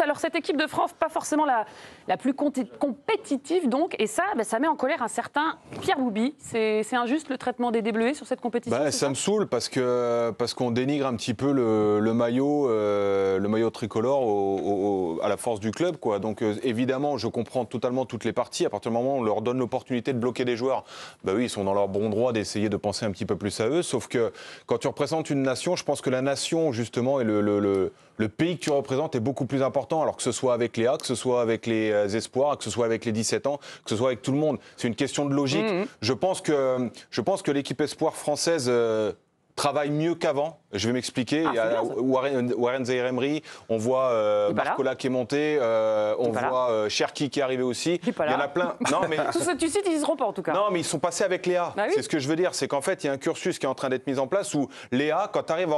Alors cette équipe de France, pas forcément la plus compétitive donc, et ça met en colère un certain Pierre Boubi. C'est injuste le traitement des débleués sur cette compétition? Ça me saoule parce qu'on dénigre un petit peu le maillot tricolore à la force du club, quoi. Donc évidemment, je comprends totalement toutes les parties. À partir du moment où on leur donne l'opportunité de bloquer des joueurs, oui, ils sont dans leur bon droit d'essayer de penser un petit peu plus à eux. Sauf que quand tu représentes une nation, je pense que la nation justement et le pays que tu représentes est beaucoup plus important, alors que ce soit avec les A, que ce soit avec les espoirs, que ce soit avec les 17 ans, que ce soit avec tout le monde. C'est une question de logique. Je pense que l'équipe espoir française travaille mieux qu'avant. Je vais m'expliquer. Il y a Warren Zaïre-Emery, on voit Barcola qui est monté, on voit Cherki qui est arrivé aussi. Il y en a plein. Non, mais tout ce que tu cites, ils n'y seront pas en tout cas. Non, mais ils sont passés avec Léa. Bah oui. C'est ce que je veux dire. C'est qu'en fait, il y a un cursus qui est en train d'être mis en place où Léa, quand tu arrives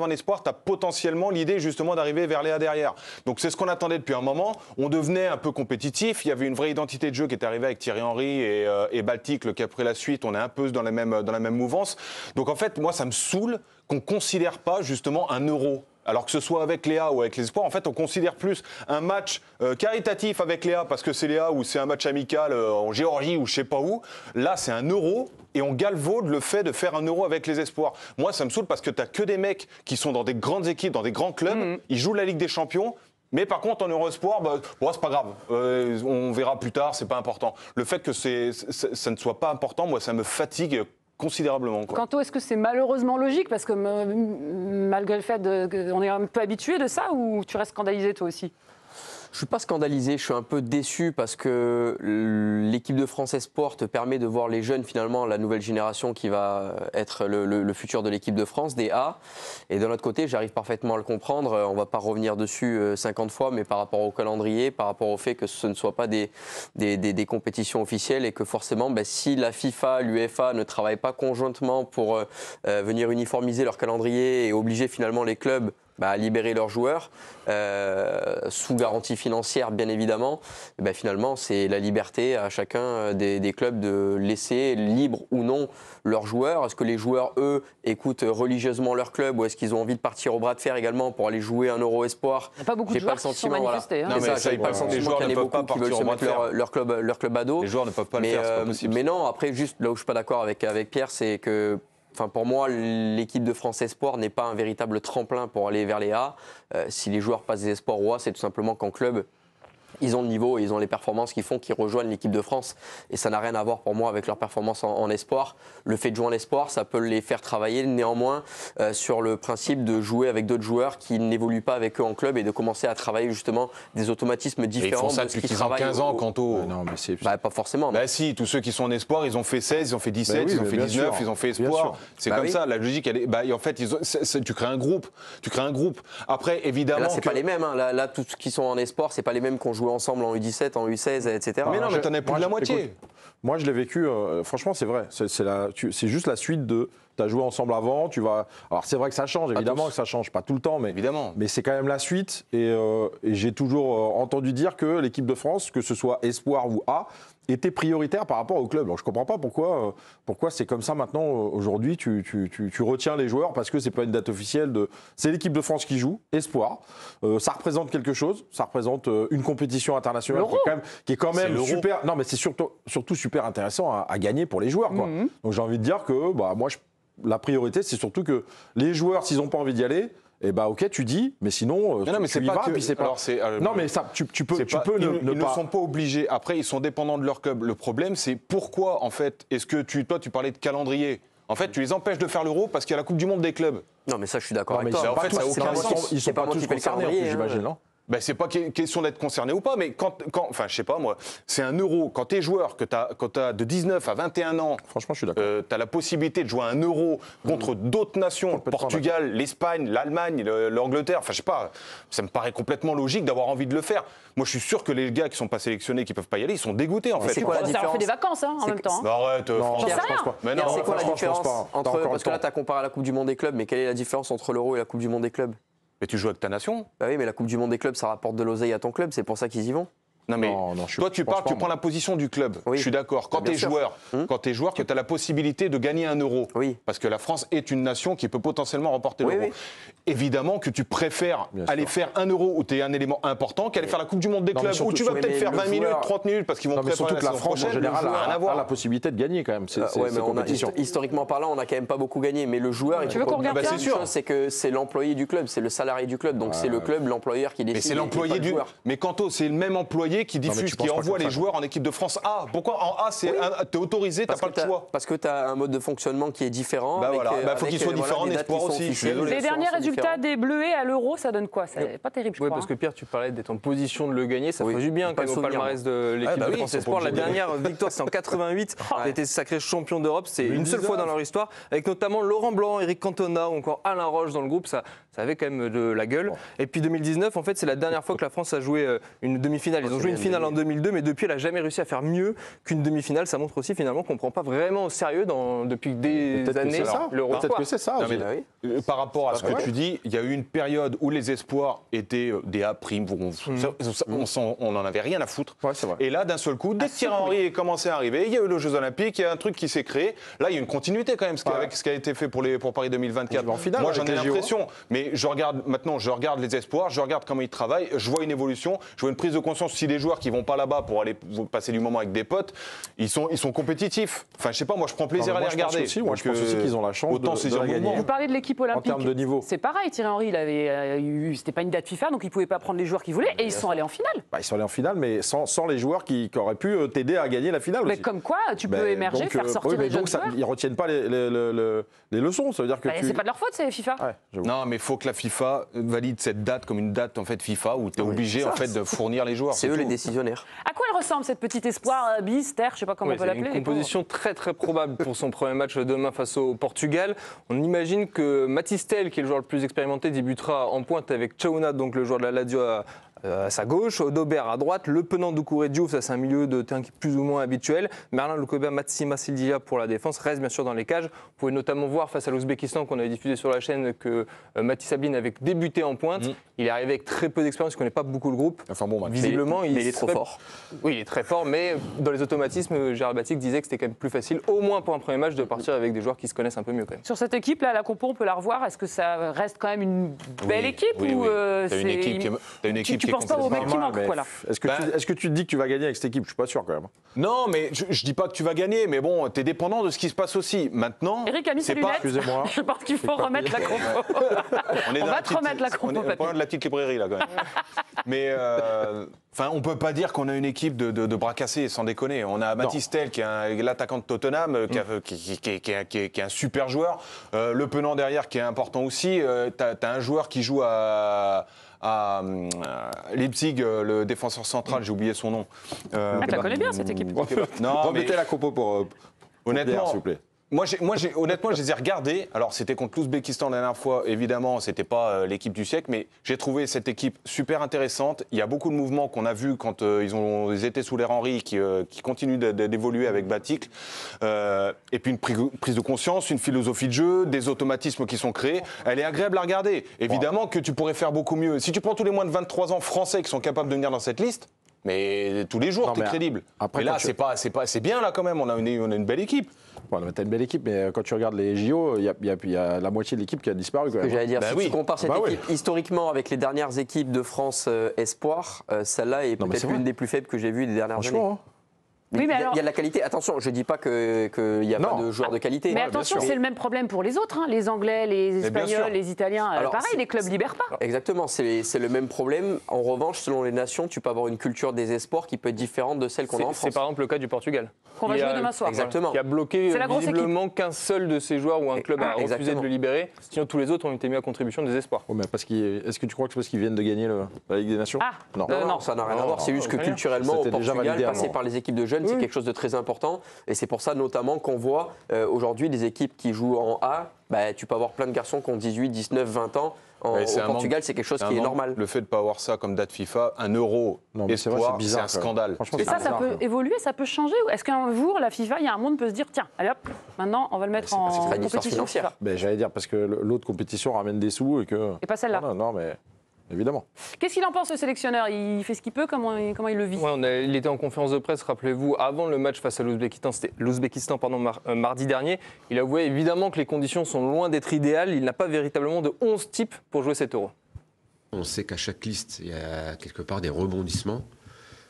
en espoir, tu as potentiellement l'idée justement d'arriver vers Léa derrière. Donc c'est ce qu'on attendait depuis un moment. On devenait un peu compétitif. Il y avait une vraie identité de jeu qui est arrivée avec Thierry Henry et Baltic, qui a pris la suite. On est un peu dans la même mouvance. Donc en fait, moi, ça me saoule qu'on ne considère pas justement un euro. Alors que ce soit avec Léa ou avec les espoirs, en fait, on considère plus un match caritatif avec Léa, parce que c'est Léa ou c'est un match amical en Géorgie ou je sais pas où. Là, c'est un euro et on galvaude le fait de faire un euro avec les espoirs. Moi, ça me saoule parce que tu n'as que des mecs qui sont dans des grandes équipes, dans des grands clubs. Ils jouent la Ligue des Champions. Mais par contre, en Eurosport, c'est pas grave. On verra plus tard, c'est pas important. Le fait que ça ne soit pas important, moi, ça me fatigue considérablement. Quanto, est-ce que c'est malheureusement logique? Parce que malgré le fait qu'on est un peu habitué de ça, ou tu restes scandalisé toi aussi? Je ne suis pas scandalisé, je suis un peu déçu parce que l'équipe de France Espoir te permet de voir les jeunes, finalement, la nouvelle génération qui va être le futur de l'équipe de France, des A. Et de l'autre côté, j'arrive parfaitement à le comprendre, on ne va pas revenir dessus 50 fois, mais par rapport au calendrier, par rapport au fait que ce ne soit pas des compétitions officielles et que forcément, si la FIFA, l'UEFA ne travaillent pas conjointement pour venir uniformiser leur calendrier et obliger finalement les clubs à libérer leurs joueurs, sous garantie financière bien évidemment, et finalement c'est la liberté à chacun des clubs de laisser libre ou non leurs joueurs. Est-ce que les joueurs, eux, écoutent religieusement leur club ou est-ce qu'ils ont envie de partir au bras de fer également pour aller jouer un Euro Espoir? Il n'y a pas beaucoup de joueurs qui sont manifestés. Non, mais ça, pas le sentiment qu'il y en a beaucoup qui veulent se mettre leur club à dos. Les joueurs ne peuvent pas le faire, c'est pas possible. Mais non, après, juste là où je ne suis pas d'accord avec Pierre, c'est que pour moi, l'équipe de France Espoir n'est pas un véritable tremplin pour aller vers les A. Si les joueurs passent des espoirs au A, c'est tout simplement qu'en club, ils ont le niveau et ils ont les performances qu'ils rejoignent l'équipe de France. Et ça n'a rien à voir pour moi avec leur performance en espoir. Le fait de jouer en espoir, ça peut les faire travailler néanmoins sur le principe de jouer avec d'autres joueurs qui n'évoluent pas avec eux en club et de commencer à travailler justement des automatismes différents. Ils font ça depuis qu'ils ont 15 ans, Quanto. Non, mais c'est... pas forcément. Si, tous ceux qui sont en espoir, ils ont fait 16, ils ont fait 17, ils ont fait 19, ils ont fait espoir. C'est comme ça, la logique, elle est... en fait, tu crées un groupe. Après, évidemment... Là, c'est pas les mêmes. Là, tous ceux qui sont en espoir, c'est pas les mêmes qu'on jouait ensemble en U17, en U16, etc. Mais non, mais t'en as plus de la moitié. Écoute, moi, je l'ai vécu, franchement, c'est vrai. C'est juste la suite de... Tu as joué ensemble avant, tu vas... Alors, c'est vrai que ça change, évidemment que ça change, pas tout le temps, mais c'est quand même la suite. Et j'ai toujours entendu dire que l'équipe de France, que ce soit Espoir ou A, était prioritaire par rapport au club. Alors, je ne comprends pas pourquoi c'est comme ça maintenant. Aujourd'hui, tu retiens les joueurs parce que ce n'est pas une date officielle. C'est l'équipe de France qui joue, Espoir. Ça représente quelque chose, ça représente une compétition internationale qui est quand même super... Non, mais c'est surtout super intéressant à gagner pour les joueurs, quoi. Donc, j'ai envie de dire que moi, la priorité, c'est surtout que les joueurs, s'ils n'ont pas envie d'y aller, ok, tu dis, mais sinon, tu y vas, puis c'est pas... non, mais ça, tu peux ils ne sont pas obligés. Après, ils sont dépendants de leur club. Le problème, c'est pourquoi, en fait, est-ce que toi, tu parlais de calendrier. En fait, tu les empêches de faire l'Euro parce qu'il y a la Coupe du Monde des clubs. Non, mais ça, je suis d'accord avec toi. En fait, ça n'a aucun sens. Ils ne sont pas tous concernés, j'imagine, non? C'est pas question d'être concerné ou pas, mais enfin, je sais pas moi, c'est un euro. Quand tu es joueur, quand tu as de 19 à 21 ans, franchement, je suis d'accord. Tu as la possibilité de jouer un euro contre d'autres nations, le Portugal, l'Espagne, l'Allemagne, l'Angleterre, enfin, je sais pas, ça me paraît complètement logique d'avoir envie de le faire. Moi, je suis sûr que les gars qui sont pas sélectionnés, qui peuvent pas y aller, ils sont dégoûtés en fait. C'est quoi la différence? Ça leur fait des vacances en même temps. Arrête, j'en sais rien. Mais non, c'est quoi la différence entre... Parce que là, tu as comparé à la Coupe du Monde des clubs, mais quelle est la différence entre l'Euro et la Coupe du Monde des clubs? Mais tu joues avec ta nation. Oui, mais la Coupe du Monde des clubs, ça rapporte de l'oseille à ton club, c'est pour ça qu'ils y vont. Non, mais toi, tu prends la position du club. Oui. Je suis d'accord. Quand tu es joueur, que tu as la possibilité de gagner 1 euro, parce que la France est une nation qui peut potentiellement remporter l'euro. Évidemment que tu préfères aller faire 1 euro où tu es un élément important qu'aller faire la Coupe du Monde des clubs où tu vas peut-être faire 20 minutes, 30 minutes parce qu'ils vont préparer surtout que la France, en général, a la possibilité de gagner quand même. Historiquement parlant, on n'a quand même pas beaucoup gagné. Mais le joueur, tu veux qu'on regarde c'est sûr, c'est que c'est l'employé du club, c'est le salarié du club. Donc c'est le club, l'employeur qui décide. Mais c'est l'employé du. Mais Kanto, c'est le même employé qui diffuse, qui envoie les joueurs en équipe de France A. Pourquoi en A, t'es autorisé, t'as pas le choix? Parce que t'as un mode de fonctionnement qui est différent. Bah voilà, faut qu'il soit différent en espoir aussi. Les derniers résultats des Bleuets à l'Euro, ça donne quoi? C'est pas terrible, je crois. Oui, parce que Pierre, tu parlais d'être en position de le gagner, ça fait du bien quand même au palmarès de l'équipe de France Espoir. La dernière victoire, c'est en 88. Ils étaient sacrés champions d'Europe, c'est une seule fois dans leur histoire, avec notamment Laurent Blanc, Eric Cantona ou encore Alain Roche dans le groupe. Ça avait quand même de la gueule. Et puis 2019, en fait, c'est la dernière fois que la France a joué une demi-finale. Ils ont joué une finale en 2002, mais depuis, elle n'a jamais réussi à faire mieux qu'une demi-finale. Ça montre aussi finalement qu'on ne prend pas vraiment au sérieux depuis des années l'Euro. Peut-être que c'est ça. Par rapport à ce que tu dis, il y a eu une période où les espoirs étaient des A', on n'en avait rien à foutre. Et là, d'un seul coup, dès que Thierry Henry est commencé à arriver, il y a eu les Jeux Olympiques, il y a un truc qui s'est créé. Là, il y a une continuité quand même avec ce qui a été fait pour Paris 2024. Moi, j'en ai l'impression. Mais je regarde les espoirs, je regarde comment ils travaillent, je vois une évolution, je vois une prise de conscience aussi des joueurs qui vont pas là-bas pour aller passer du moment avec des potes. Ils sont compétitifs. Enfin, je sais pas, moi, je prends plaisir à les regarder. Je pense aussi qu'ils ont la chance de gagner. Vous parlez de l'équipe olympique. En termes de niveau. C'est pareil, Thierry Henry, c'était pas une date FIFA, donc il pouvait pas prendre les joueurs qu'il voulait, et ils sont allés en finale. Ils sont allés en finale, mais sans les joueurs qui auraient pu t'aider à gagner la finale aussi. Mais comme quoi, tu peux émerger, faire sortir les jeunes joueurs. Ils retiennent pas les leçons, ça veut dire que c'est pas de leur faute, c'est FIFA. Non, mais il faut que la FIFA valide cette date comme une date en fait FIFA où tu es obligé en fait de fournir les joueurs. C'est eux les décisionnaires. À quoi elle ressemble cette petite espoir bis, terre, je sais pas comment on peut l'appeler. Une composition très très probable pour son premier match demain face au Portugal. On imagine que Mathys Tel, qui est le joueur le plus expérimenté, débutera en pointe avec Tchaouna, donc le joueur de la Lazio à sa gauche, Odobert à droite, Le Penant, Doucouré, Diouf, ça c'est un milieu de terrain qui est plus ou moins habituel. Merlin Lukeba, Matsima Sildia pour la défense reste bien sûr dans les cages. Vous pouvez notamment voir face à l'Ouzbékistan qu'on avait diffusé sur la chaîne que Mathis Sablin avait débuté en pointe. Il est arrivé avec très peu d'expérience, il ne connaît pas beaucoup le groupe. Enfin bon, visiblement, il est trop fort. Oui, il est très fort, mais dans les automatismes, Gérard Batic disait que c'était quand même plus facile, au moins pour un premier match, de partir avec des joueurs qui se connaissent un peu mieux quand même. Sur cette équipe là, la compo, on peut la revoir. Est-ce que ça reste quand même une belle équipe ou t'as une équipe tu penses pas au mec qui manque quoi là? Est-ce que tu te dis que tu vas gagner avec cette équipe? Je suis pas sûr quand même. Non, mais je dis pas que tu vas gagner, mais bon, t'es dépendant de ce qui se passe aussi. Maintenant, Eric a mis ses lunettes. Excusez-moi. Je pense qu'il faut remettre la compo. On va te remettre la compo. On est pas loin de la petite librairie là quand même. Mais on peut pas dire qu'on a une équipe de bras cassés, sans déconner. On a Mathys Tel qui est l'attaquant de Tottenham, qui est un super joueur. Le Penant derrière qui est important aussi. T'as un joueur qui joue à Leipzig, le défenseur central, j'ai oublié son nom. Tu la connais bien cette équipe. Non, remettez la compo pour honnêtement, Pierre, s'il vous plaît. Honnêtement, je les ai regardés. Alors, c'était contre l'Ouzbékistan la dernière fois. Évidemment, c'était pas l'équipe du siècle, mais j'ai trouvé cette équipe super intéressante. Il y a beaucoup de mouvements qu'on a vus quand ils étaient sous l'ère Henry, qui continuent d'évoluer avec Batic. Et puis une prise de conscience, une philosophie de jeu, des automatismes qui sont créés. Elle est agréable à regarder. Évidemment que tu pourrais faire beaucoup mieux. Si tu prends tous les moins de 23 ans français qui sont capables de venir dans cette liste, mais tous les jours, tu es crédible. Après, et là, c'est bien là quand même. On a une belle équipe. T'as une belle équipe, mais quand tu regardes les JO, il y a la moitié de l'équipe qui a disparu. Ce que j'allais dire, si tu compares cette équipe historiquement avec les dernières équipes de France Espoir, celle-là est peut-être l'une des plus faibles que j'ai vues des dernières années. Oui, mais il y a de la qualité. Attention, je ne dis pas qu'il n'y a pas de joueurs de qualité. Mais attention, c'est le même problème pour les autres. Les Anglais, les Espagnols, les Italiens. Alors, pareil, les clubs ne libèrent pas. Exactement, c'est le même problème. En revanche, selon les nations, tu peux avoir une culture des espoirs qui peut être différente de celle qu'on a en France. C'est par exemple le cas du Portugal. Qu'on va jouer demain soir. Exactement. Qui a bloqué visiblement qu'un seul de ses joueurs ou un club a refusé de le libérer. Sinon, tous les autres ont été mis à contribution des espoirs. Est-ce que tu crois que c'est parce qu'ils viennent de gagner la Ligue des Nations? Non, ça n'a rien à voir. C'est juste que culturellement, au Portugal, passer par les équipes de jeunes, c'est quelque chose de très important. Et c'est pour ça notamment qu'on voit aujourd'hui des équipes qui jouent en A. Tu peux avoir plein de garçons qui ont 18, 19, 20 ans. Au Portugal, c'est quelque chose qui est normal. Le fait de ne pas avoir ça comme date FIFA, un euro espoir, c'est un scandale. Et ça peut évoluer, ça peut changer. Est-ce qu'un jour, la FIFA, il y a un monde peut se dire, tiens, allez hop, maintenant, on va le mettre en compétition financière. J'allais dire, parce que l'autre compétition ramène des sous et que... Et pas celle-là. Non, mais... Évidemment. Qu'est-ce qu'il en pense, le sélectionneur? Il fait ce qu'il peut, comment il le vit? Ouais, il était en conférence de presse, rappelez-vous, avant le match face à l'Ouzbékistan, c'était l'Ouzbékistan mardi dernier. Il avouait évidemment que les conditions sont loin d'être idéales. Il n'a pas véritablement de 11 types pour jouer cet Euro. On sait qu'à chaque liste, il y a quelque part des rebondissements.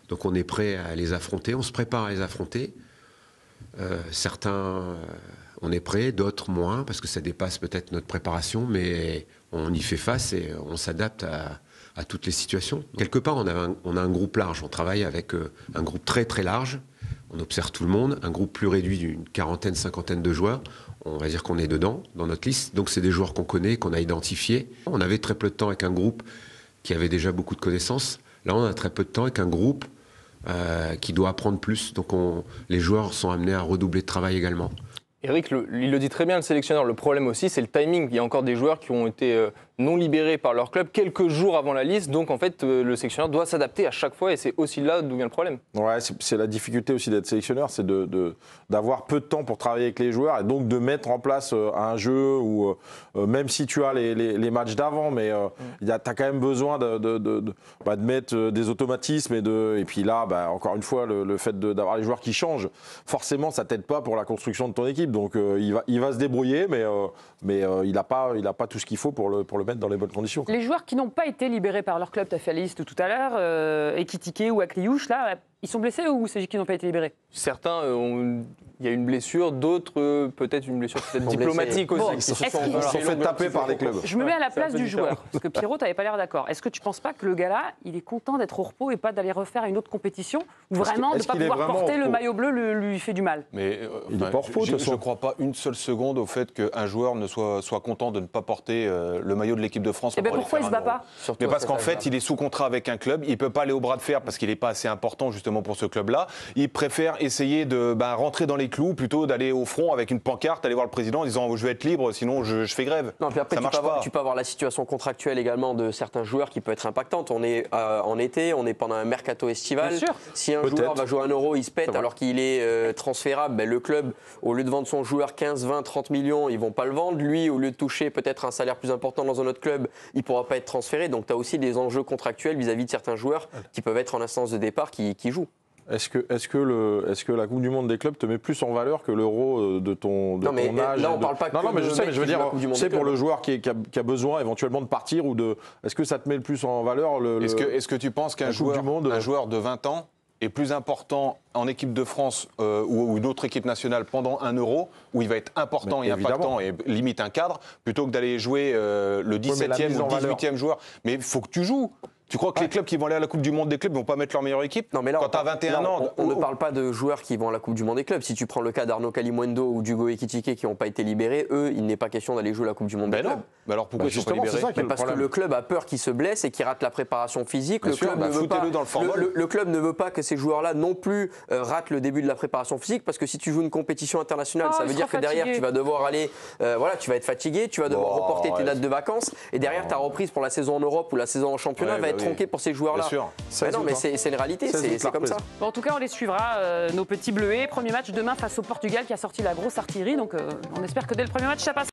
Donc on est prêt à les affronter, on se prépare à les affronter. Certains, on est prêt, d'autres moins, parce que ça dépasse peut-être notre préparation, mais on y fait face et on s'adapte à toutes les situations. Quelque part, on a un groupe large, on travaille avec un groupe très très large, on observe tout le monde, un groupe plus réduit d'une quarantaine, cinquantaine de joueurs. On va dire qu'on est dedans, dans notre liste. Donc c'est des joueurs qu'on connaît, qu'on a identifiés. On avait très peu de temps avec un groupe qui avait déjà beaucoup de connaissances. Là, on a très peu de temps avec un groupe qui doit apprendre plus. Donc les joueurs sont amenés à redoubler de travail également. Eric, il le dit très bien, le sélectionneur. Le problème aussi, c'est le timing. Il y a encore des joueurs qui ont été non libérés par leur club quelques jours avant la liste. Donc, en fait, le sélectionneur doit s'adapter à chaque fois et c'est aussi là d'où vient le problème. Ouais, c'est la difficulté aussi d'être sélectionneur, c'est d'avoir peu de temps pour travailler avec les joueurs et donc de mettre en place un jeu où, même si tu as les matchs d'avant, mais tu as quand même besoin de mettre des automatismes et puis là, encore une fois, le fait d'avoir les joueurs qui changent, forcément, ça t'aide pas pour la construction de ton équipe. Donc, il va se débrouiller, mais il n'a pas tout ce qu'il faut pour le mettre dans les bonnes conditions. Les joueurs qui n'ont pas été libérés par leur club, tu as fait la liste tout à l'heure, Ekitike ou Akliouche, là, ils sont blessés ou c'est juste qu'ils n'ont pas été libérés? Certains, il y a une blessure, d'autres, peut-être une blessure diplomatique aussi. Bon, Ils se sont fait taper par les clubs. Je me mets à la place du joueur, parce que Pierrot, tu n'avais pas l'air d'accord. Est-ce que tu ne penses pas que le gars-là, il est content d'être au repos et pas d'aller refaire une autre compétition, ou vraiment de ne pas pouvoir porter le maillot bleu lui fait du mal? Mais il est pas au repos, de toute façon. Je ne crois pas une seule seconde au fait qu'un joueur soit content de ne pas porter le maillot de l'équipe de France. Et pourquoi il ne se bat pas? Mais parce qu'en fait, il est sous contrat avec un club, il ne peut pas aller au bras de fer parce qu'il n'est pas assez important justement pour ce club-là. Il préfère essayer de rentrer dans les clous plutôt d'aller au front avec une pancarte, aller voir le président en disant je vais être libre, sinon je fais grève. Non, puis après, ça marche pas. Tu peux avoir la situation contractuelle également de certains joueurs qui peut être impactante. On est en été, on est pendant un mercato estival. Bien sûr. Si un joueur va jouer 1 euro, il se pète alors qu'il est transférable, le club, au lieu de vendre son joueur 15, 20, 30 millions, ils vont pas le vendre. Lui, au lieu de toucher peut-être un salaire plus important dans un autre club, il pourra pas être transféré. Donc tu as aussi des enjeux contractuels vis-à-vis de certains joueurs qui peuvent être en instance de départ qui jouent. Est-ce que la Coupe du Monde des clubs te met plus en valeur que l'Euro de ton âge? Là, on parle pas que non, mais je sais, mais je veux dire, c'est pour le joueur qui a besoin éventuellement de partir ou de. Est-ce que ça te met le plus en valeur Est-ce que tu penses qu'un joueur de 20 ans est plus important en équipe de France ou une autre équipe nationale pendant un Euro, où il va être important et impactant et limite un cadre, plutôt que d'aller jouer le 17e ou le 18e joueur? Mais il faut que tu joues. Tu crois que les clubs qui vont aller à la Coupe du Monde des clubs ne vont pas mettre leur meilleure équipe? Non, mais là, quand tu as 21 ans. On ne parle pas de joueurs qui vont à la Coupe du Monde des clubs. Si tu prends le cas d'Arnaud Kalimuendo ou d'Hugo Ekitike qui n'ont pas été libérés, eux, il n'est pas question d'aller jouer à la Coupe du Monde des clubs. Mais alors pourquoi ils ne sont pas libérés? Parce que le club a peur qu'ils se blessent et qu'ils ratent la préparation physique. Le club ne veut pas que ces joueurs-là non plus ratent le début de la préparation physique, parce que si tu joues une compétition internationale, ça veut dire que derrière, tu vas devoir aller, tu vas être fatigué, tu vas devoir reporter tes dates de vacances, et derrière, ta reprise pour la saison en Europe ou la saison en championnat va être tronquée pour ces joueurs-là. Non, mais c'est une réalité, c'est comme ça. Bon, en tout cas, on les suivra, nos petits bleuets. Premier match demain face au Portugal qui a sorti la grosse artillerie. Donc, on espère que dès le premier match, ça passe.